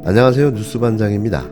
안녕하세요. 뉴스반장입니다.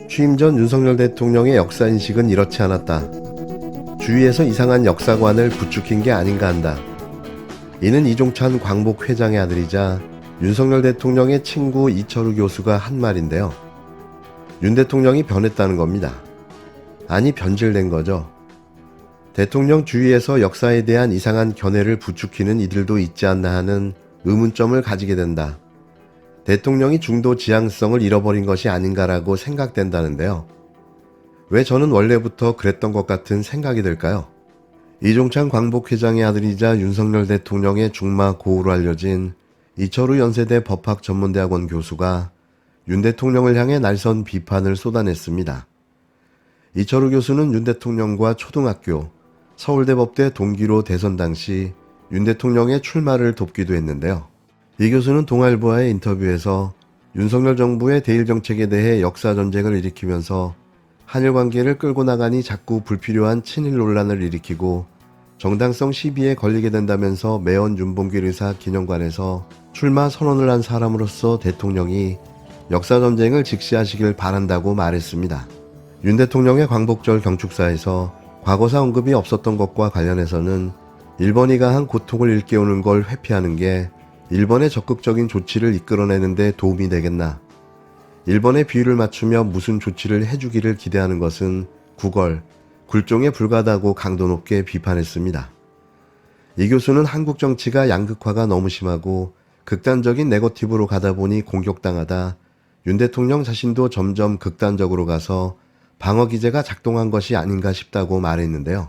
취임 전 윤석열 대통령의 역사인식은 이렇지 않았다. 주위에서 이상한 역사관을 부추긴 게 아닌가 한다. 이는 이종찬 광복 회장의 아들이자 윤석열 대통령의 친구 이철우 교수가 한 말인데요. 윤 대통령이 변했다는 겁니다. 아니, 변질된 거죠. 대통령 주위에서 역사에 대한 이상한 견해를 부추기는 이들도 있지 않나 하는 의문점을 가지게 된다. 대통령이 중도 지향성을 잃어버린 것이 아닌가라고 생각된다는데요. 왜 저는 원래부터 그랬던 것 같은 생각이 들까요? 이종찬 광복회장의 아들이자 윤석열 대통령의 중마 고우로 알려진 이철우 연세대 법학전문대학원 교수가 윤 대통령을 향해 날선 비판을 쏟아냈습니다. 이철우 교수는 윤 대통령과 초등학교, 서울대 법대 동기로 대선 당시 윤 대통령의 출마를 돕기도 했는데요. 이 교수는 동아일보와의 인터뷰에서 윤석열 정부의 대일 정책에 대해 역사전쟁을 일으키면서 한일 관계를 끌고 나가니 자꾸 불필요한 친일 논란을 일으키고 정당성 시비에 걸리게 된다면서 매원 윤봉길 의사 기념관에서 출마 선언을 한 사람으로서 대통령이 역사전쟁을 직시하시길 바란다고 말했습니다. 윤 대통령의 광복절 경축사에서 과거사 언급이 없었던 것과 관련해서는 일본이가 한 고통을 일깨우는 걸 회피하는 게 일본의 적극적인 조치를 이끌어내는 데 도움이 되겠나. 일본의 비유를 맞추며 무슨 조치를 해주기를 기대하는 것은 구걸, 굴종에 불과하다고 강도 높게 비판했습니다. 이 교수는 한국 정치가 양극화가 너무 심하고 극단적인 네거티브로 가다 보니 공격당하다 윤 대통령 자신도 점점 극단적으로 가서 방어 기제가 작동한 것이 아닌가 싶다고 말했는데요.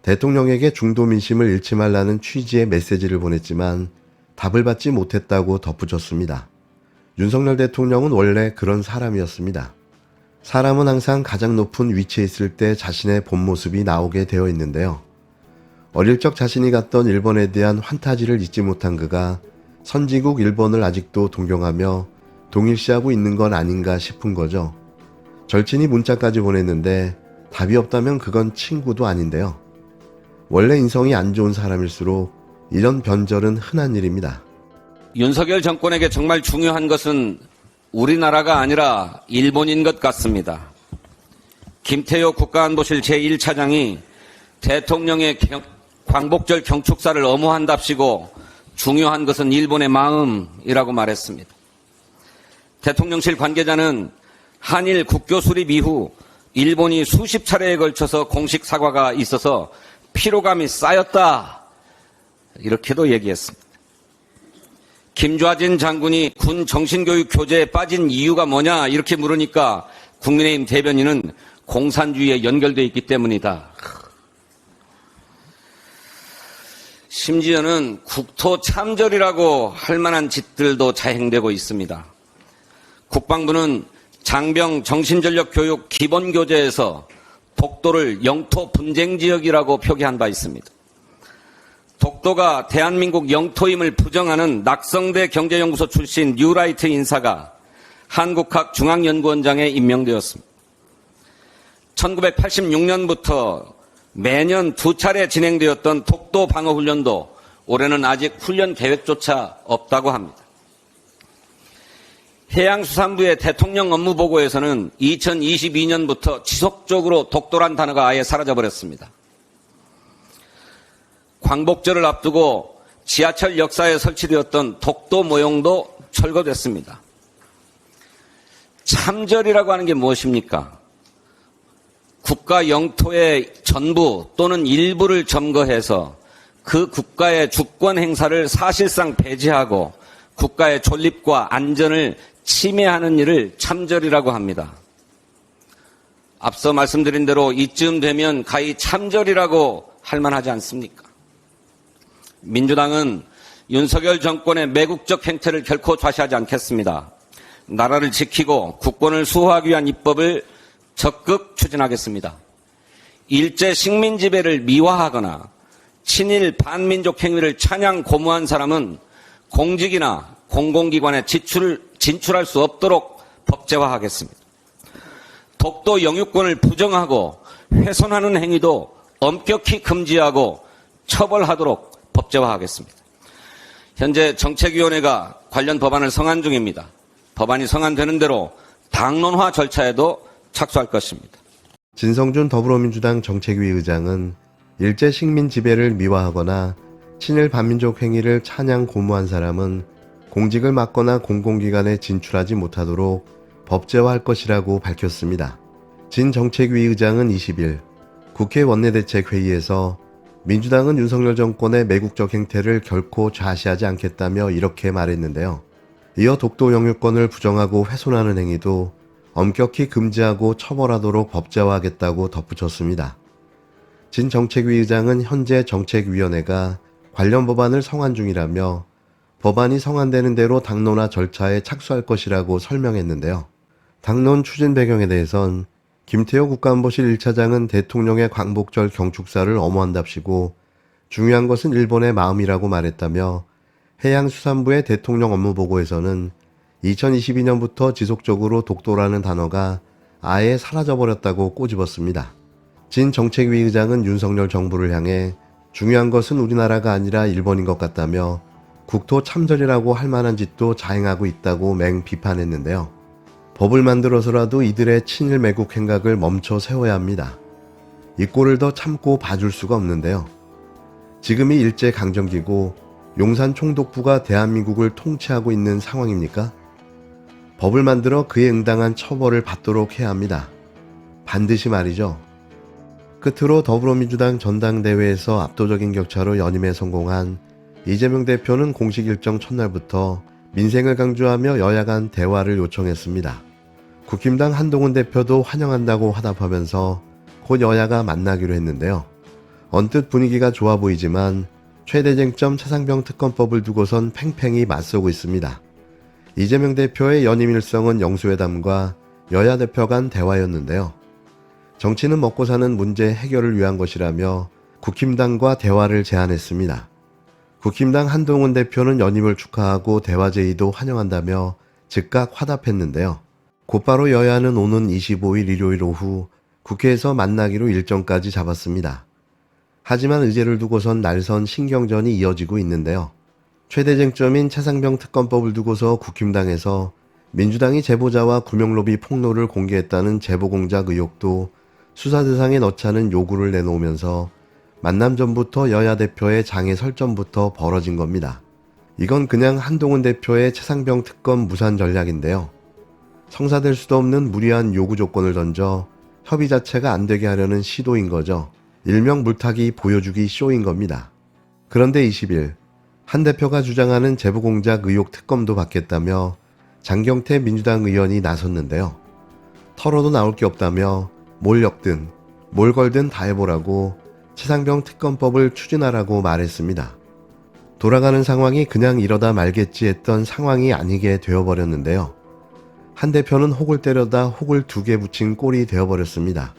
대통령에게 중도 민심을 잃지 말라는 취지의 메시지를 보냈지만 답을 받지 못했다고 덧붙였습니다. 윤석열 대통령은 원래 그런 사람이었습니다. 사람은 항상 가장 높은 위치에 있을 때 자신의 본 모습이 나오게 되어 있는데요. 어릴 적 자신이 갔던 일본에 대한 환타지를 잊지 못한 그가 선진국 일본을 아직도 동경하며 동일시하고 있는 건 아닌가 싶은 거죠. 절친이 문자까지 보냈는데 답이 없다면 그건 친구도 아닌데요. 원래 인성이 안 좋은 사람일수록 이런 변절은 흔한 일입니다. 윤석열 정권에게 정말 중요한 것은 우리나라가 아니라 일본인 것 같습니다. 김태효 국가안보실 제1차장이 대통령의 광복절 경축사를 엄호한답시고 중요한 것은 일본의 마음이라고 말했습니다. 대통령실 관계자는 한일 국교 수립 이후 일본이 수십 차례에 걸쳐서 공식 사과가 있어서 피로감이 쌓였다, 이렇게도 얘기했습니다. 김좌진 장군이 군 정신교육 교재에 빠진 이유가 뭐냐 이렇게 물으니까 국민의힘 대변인은 공산주의에 연결되어 있기 때문이다. 심지어는 국토 참절이라고 할 만한 짓들도 자행되고 있습니다. 국방부는 장병 정신전력 교육 기본교재에서 독도를 영토 분쟁지역이라고 표기한 바 있습니다. 독도가 대한민국 영토임을 부정하는 낙성대 경제연구소 출신 뉴라이트 인사가 한국학중앙연구원장에 임명되었습니다. 1986년부터 매년 2차례 진행되었던 독도 방어훈련도 올해는 아직 훈련 계획조차 없다고 합니다. 해양수산부의 대통령 업무보고에서는 2022년부터 지속적으로 독도란 단어가 아예 사라져버렸습니다. 광복절을 앞두고 지하철 역사에 설치되었던 독도 모형도 철거됐습니다. 참절이라고 하는 게 무엇입니까? 국가 영토의 전부 또는 일부를 점거해서 그 국가의 주권 행사를 사실상 배제하고 국가의 존립과 안전을 침해하는 일을 참절이라고 합니다. 앞서 말씀드린 대로 이쯤 되면 가히 참절이라고 할 만하지 않습니까? 민주당은 윤석열 정권의 매국적 행태를 결코 좌시하지 않겠습니다. 나라를 지키고 국권을 수호하기 위한 입법을 적극 추진하겠습니다. 일제 식민 지배를 미화하거나 친일 반민족 행위를 찬양 고무한 사람은 공직이나 공공기관에 진출할 수 없도록 법제화하겠습니다. 독도 영유권을 부정하고 훼손하는 행위도 엄격히 금지하고 처벌하도록 법제화하겠습니다. 현재 정책위원회가 관련 법안을 성안 중입니다. 법안이 성안되는 대로 당론화 절차에도 착수할 것입니다. 진성준 더불어민주당 정책위 의장은 일제 식민 지배를 미화하거나 친일 반민족 행위를 찬양 고무한 사람은 공직을 맡거나 공공기관에 진출하지 못하도록 법제화할 것이라고 밝혔습니다. 진 정책위 의장은 20일 국회 원내대책회의에서 민주당은 윤석열 정권의 매국적 행태를 결코 좌시하지 않겠다며 이렇게 말했는데요. 이어 독도 영유권을 부정하고 훼손하는 행위도 엄격히 금지하고 처벌하도록 법제화하겠다고 덧붙였습니다. 진 정책위 의장은 현재 정책위원회가 관련 법안을 성안 중이라며 법안이 성안되는 대로 당론화 절차에 착수할 것이라고 설명했는데요. 당론 추진 배경에 대해선 김태호 국가안보실 1차장은 대통령의 광복절 경축사를 엄호한답시고 중요한 것은 일본의 마음이라고 말했다며 해양수산부의 대통령 업무보고에서는 2022년부터 지속적으로 독도라는 단어가 아예 사라져버렸다고 꼬집었습니다. 진 정책위 의장은 윤석열 정부를 향해 중요한 것은 우리나라가 아니라 일본인 것 같다며 국토 참전이라고 할 만한 짓도 자행하고 있다고 맹 비판했는데요. 법을 만들어서라도 이들의 친일 매국 행각을 멈춰 세워야 합니다. 이 꼴을 더 참고 봐줄 수가 없는데요. 지금이 일제강점기고 용산 총독부가 대한민국을 통치하고 있는 상황입니까? 법을 만들어 그에 응당한 처벌을 받도록 해야 합니다. 반드시 말이죠. 끝으로 더불어민주당 전당대회에서 압도적인 격차로 연임에 성공한 이재명 대표는 공식 일정 첫날부터 민생을 강조하며 여야 간 대화를 요청했습니다. 국힘당 한동훈 대표도 환영한다고 화답하면서 곧 여야가 만나기로 했는데요. 언뜻 분위기가 좋아 보이지만 최대 쟁점 차상병 특검법을 두고선 팽팽히 맞서고 있습니다. 이재명 대표의 연임 일성은 영수회담과 여야 대표 간 대화였는데요. 정치는 먹고 사는 문제 해결을 위한 것이라며 국힘당과 대화를 제안했습니다. 국힘당 한동훈 대표는 연임을 축하하고 대화 제의도 환영한다며 즉각 화답했는데요. 곧바로 여야는 오는 25일 일요일 오후 국회에서 만나기로 일정까지 잡았습니다. 하지만 의제를 두고선 날선 신경전이 이어지고 있는데요. 최대 쟁점인 차상병 특검법을 두고서 국힘당에서 민주당이 제보자와 구명로비 폭로를 공개했다는 제보 공작 의혹도 수사 대상에 넣자는 요구를 내놓으면서 만남 전부터 여야 대표의 장애 설전부터 벌어진 겁니다. 이건 그냥 한동훈 대표의 차상병 특검 무산 전략인데요. 성사될 수도 없는 무리한 요구 조건을 던져 협의 자체가 안 되게 하려는 시도인 거죠. 일명 물타기 보여주기 쇼인 겁니다. 그런데 20일 한 대표가 주장하는 제보 공작 의혹 특검도 받겠다며 장경태 민주당 의원이 나섰는데요. 털어도 나올 게 없다며 뭘 엮든 뭘 걸든 다 해보라고 차상병 특검법을 추진하라고 말했습니다. 돌아가는 상황이 그냥 이러다 말겠지 했던 상황이 아니게 되어버렸는데요. 한 대표는 혹을 때려다 혹을 2개 붙인 꼴이 되어버렸습니다.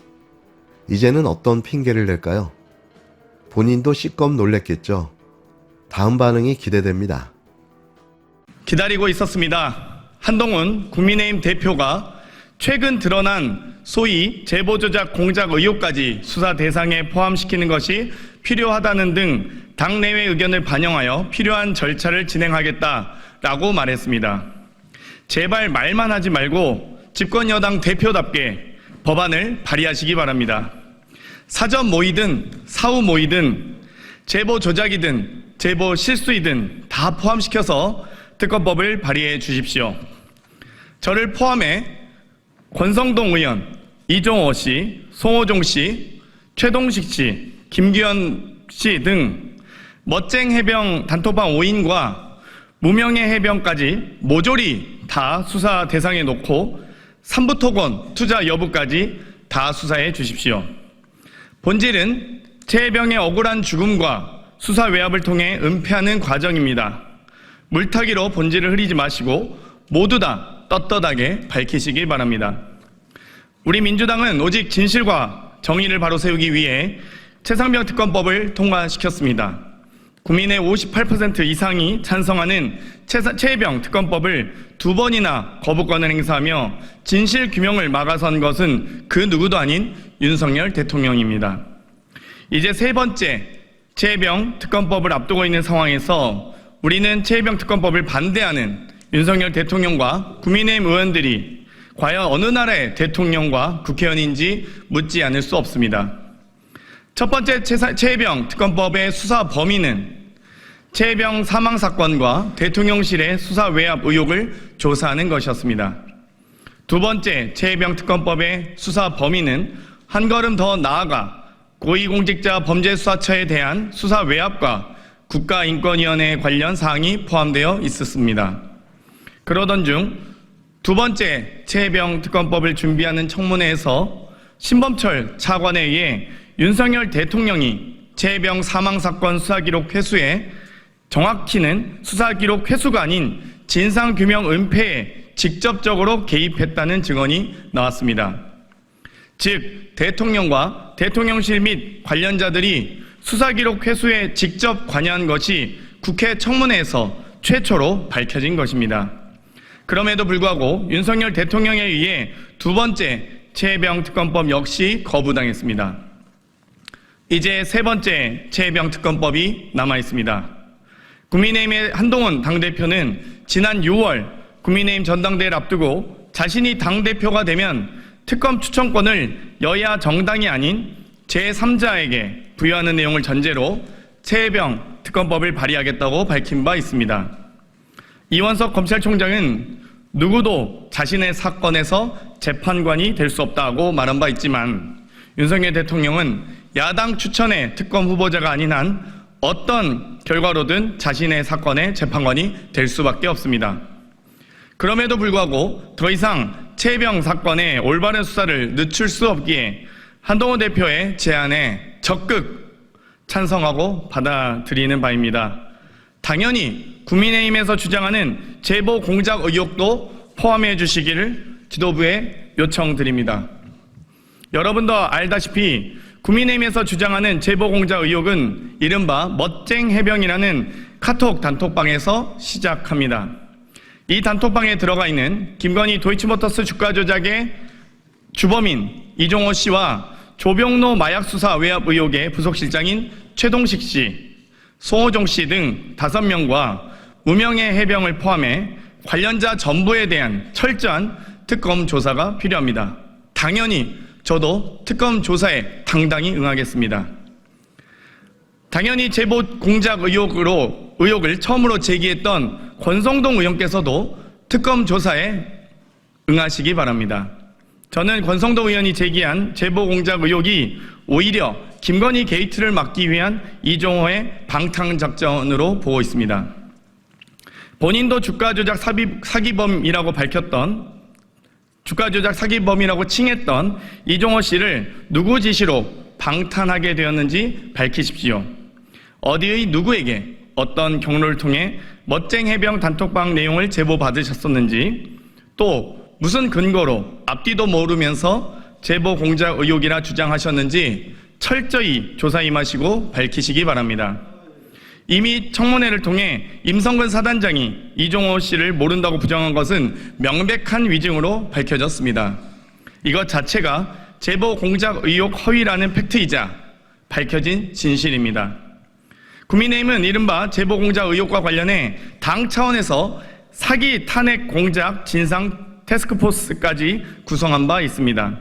이제는 어떤 핑계를 댈까요? 본인도 시껌 놀랬겠죠. 다음 반응이 기대됩니다. 기다리고 있었습니다. 한동훈 국민의힘 대표가 최근 드러난 소위 제보 조작 공작 의혹까지 수사 대상에 포함시키는 것이 필요하다는 등 당내외 의견을 반영하여 필요한 절차를 진행하겠다라고 말했습니다. 제발 말만 하지 말고 집권 여당 대표답게 법안을 발의하시기 바랍니다. 사전 모의든 사후 모의든 제보 조작이든 제보 실수이든 다 포함시켜서 특검법을 발의해 주십시오. 저를 포함해 권성동 의원, 이종호 씨, 송호종 씨, 최동식 씨, 김규현 씨 등 멋쟁 해병 단톡방 5인과 무명의 해병까지 모조리 다 수사 대상에 놓고 삼부토건 투자 여부까지 다 수사해 주십시오. 본질은 최 해병의 억울한 죽음과 수사 외압을 통해 은폐하는 과정입니다. 물타기로 본질을 흐리지 마시고 모두 다 떳떳하게 밝히시기 바랍니다. 우리 민주당은 오직 진실과 정의를 바로 세우기 위해 차상병 특검법을 통과시켰습니다. 국민의 58% 이상이 찬성하는 최해병 특검법을 2번이나 거부권을 행사하며 진실 규명을 막아선 것은 그 누구도 아닌 윤석열 대통령입니다. 이제 3번째 최해병 특검법을 앞두고 있는 상황에서 우리는 최혜병 특검법을 반대하는 윤석열 대통령과 국민의힘 의원들이 과연 어느 나라의 대통령과 국회의원인지 묻지 않을 수 없습니다. 첫 번째 최혜병 특검법의 수사 범위는 최혜병 사망 사건과 대통령실의 수사 외압 의혹을 조사하는 것이었습니다. 두 번째 최혜병 특검법의 수사 범위는 한 걸음 더 나아가 고위공직자 범죄수사처에 대한 수사 외압과 국가인권위원회 관련 사항이 포함되어 있었습니다. 그러던 중 두 번째 최혜병 특검법을 준비하는 청문회에서 신범철 차관에 의해 윤석열 대통령이 최혜병 사망사건 수사기록 회수에 정확히는 수사기록 회수가 아닌 진상규명 은폐에 직접적으로 개입했다는 증언이 나왔습니다. 즉 대통령과 대통령실 및 관련자들이 수사기록 회수에 직접 관여한 것이 국회 청문회에서 최초로 밝혀진 것입니다. 그럼에도 불구하고 윤석열 대통령에 의해 두 번째 최혜병 특검법 역시 거부당했습니다. 이제 세 번째 최혜병 특검법이 남아 있습니다. 국민의힘의 한동훈 당대표는 지난 6월 국민의힘 전당대회를 앞두고 자신이 당대표가 되면 특검 추천권을 여야 정당이 아닌 제3자에게 부여하는 내용을 전제로 최혜병 특검법을 발의하겠다고 밝힌 바 있습니다. 이원석 검찰총장은 누구도 자신의 사건에서 재판관이 될 수 없다고 말한 바 있지만 윤석열 대통령은 야당 추천의 특검 후보자가 아닌 한 어떤 결과로든 자신의 사건의 재판관이 될 수밖에 없습니다. 그럼에도 불구하고 더 이상 최혜병 사건의 올바른 수사를 늦출 수 없기에 한동훈 대표의 제안에 적극 찬성하고 받아들이는 바입니다. 당연히 국민의힘에서 주장하는 제보 공작 의혹도 포함해 주시기를 지도부에 요청드립니다. 여러분도 알다시피 국민의힘에서 주장하는 제보 공작 의혹은 이른바 멋쟁 해병이라는 카톡 단톡방에서 시작합니다. 이 단톡방에 들어가 있는 김건희 도이치모터스 주가 조작의 주범인 이종호 씨와 조병로 마약 수사 외압 의혹의 부속실장인 최동식 씨, 송호종 씨 등 5명과 무명의 해병을 포함해 관련자 전부에 대한 철저한 특검 조사가 필요합니다. 당연히 저도 특검 조사에 당당히 응하겠습니다. 당연히 제보 공작 의혹을 처음으로 제기했던 권성동 의원께서도 특검 조사에 응하시기 바랍니다. 저는 권성동 의원이 제기한 제보 공작 의혹이 오히려 김건희 게이트를 막기 위한 이종호의 방탕작전으로 보고 있습니다. 본인도 주가 조작 사기범이라고 밝혔던 주가 조작 사기범이라고 칭했던 이종호 씨를 누구 지시로 방탄하게 되었는지 밝히십시오. 어디의 누구에게 어떤 경로를 통해 멋쟁 해병 단톡방 내용을 제보받으셨었는지 또 무슨 근거로 앞뒤도 모르면서 제보 공작 의혹이라 주장하셨는지 철저히 조사 임하시고 밝히시기 바랍니다. 이미 청문회를 통해 임성근 사단장이 이종호 씨를 모른다고 부정한 것은 명백한 위증으로 밝혀졌습니다. 이것 자체가 제보 공작 의혹 허위라는 팩트이자 밝혀진 진실입니다. 국민의힘은 이른바 제보 공작 의혹과 관련해 당 차원에서 사기 탄핵 공작 진상 태스크포스까지 구성한 바 있습니다.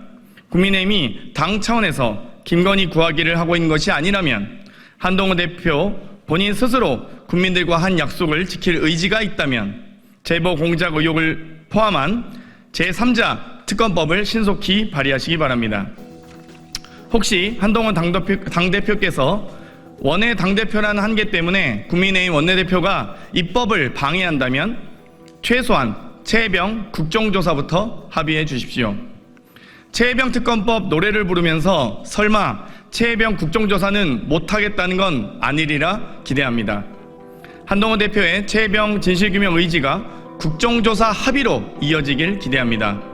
국민의힘이 당 차원에서 김건희 구하기를 하고 있는 것이 아니라면 한동훈 대표 본인 스스로 국민들과 한 약속을 지킬 의지가 있다면 제보 공작 의혹을 포함한 제3자 특검법을 신속히 발의하시기 바랍니다. 혹시 한동훈 당대표께서 원외 당대표라는 한계 때문에 국민의힘 원내대표가 입법을 방해한다면 최소한 최혜병 국정조사부터 합의해 주십시오. 최혜병 특검법 노래를 부르면서 설마 최혜병 국정조사는 못하겠다는 건 아니리라 기대합니다. 한동훈 대표의 최혜병 진실규명 의지가 국정조사 합의로 이어지길 기대합니다.